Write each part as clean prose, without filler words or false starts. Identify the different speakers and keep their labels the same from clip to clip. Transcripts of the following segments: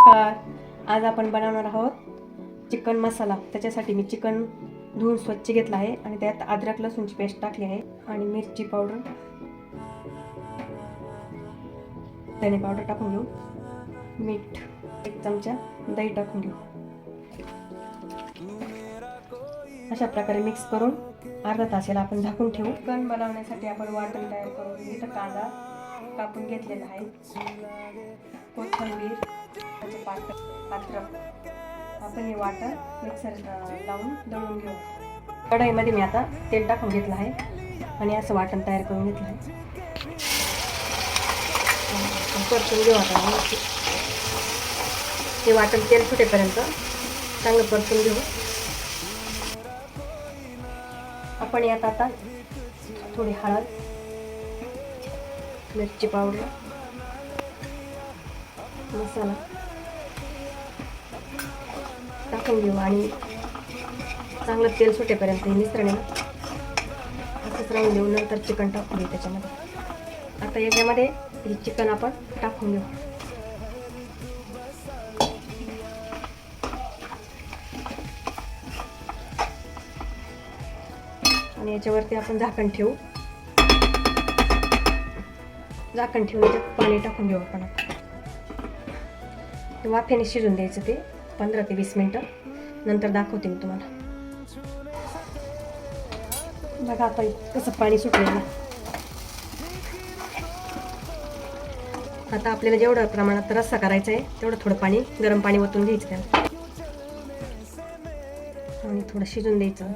Speaker 1: नमस्कार. आज आपण बनवणार आहोत चिकन मसाला. त्याच्यासाठी मी चिकन धुवून स्वच्छ घेतला आहे आणि त्यात अद्रक लसूणची पेस्ट टाकली आहे आणि मिरची पावडर, धने पावडर टाकून घेऊ. मीठ 1 चमचा, दही टाकून घेऊ. अशा प्रकारे मिक्स करून अर्धा तासाला आपण झाकून ठेवू. चिकन बनवण्यासाठी आपण वाटण तयार करू. इथं कांदा कापून घेतलेला आहे, कोथिंबीर, अद्रक. आपण हे वाटण मिक्सर लावून दळून घेऊ. कढईमध्ये मी आता तेल टाकून घेतलं आहे आणि असं वाटण तयार करून घेतलं आहे. परतून घेऊ. आता हे वाटण तेल सुटेपर्यंत चांगलं परतून घेऊ. आपण यात आता थोडी हळद, मिरची पावडर, मसाला टाकून घेऊ आणि चांगलं तेल सुटेपर्यंत हे मिश्रण असंच राहून देऊ. नंतर चिकन टाकून घेऊ त्याच्यामध्ये. आता याच्यामध्ये हे चिकन आपण टाकून घेऊ. आणि याच्यावरती आपण झाकण ठेवू. झाकण ठेवून त्याच्यात पाणी टाकून घेऊ. आपण वाफेने शिजून द्यायचं ते 15 ते 20 मिनटं. नंतर दाखवते मी तुम्हाला. बघा आता कसं पाणी सुटलेलं. आता आपल्याला जेवढं प्रमाणात रस्सा करायचा आहे तेवढं थोडं पाणी, गरम पाणी ओतून घ्यायचं त्याला आणि थोडं शिजून द्यायचं.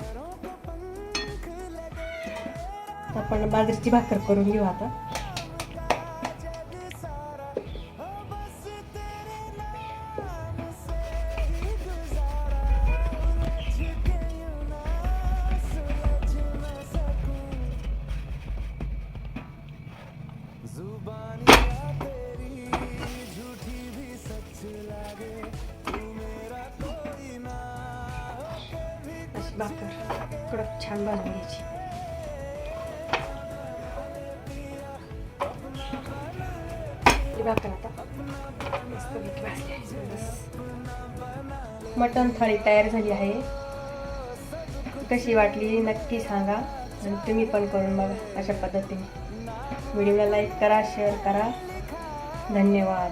Speaker 1: आपण बाजरीची भाकर करून घेऊ. आता अशी भाकर कडक छान भाजून घ्यायची. भाकर आता मस्त भाजली आहे. मटण थाळी तयार झाली आहे. कशी वाटली नक्की सांगा आणि तुम्ही पण करून बघा अशा पद्धतीने. व्हिडिओला लाईक करा, शेअर करा. धन्यवाद.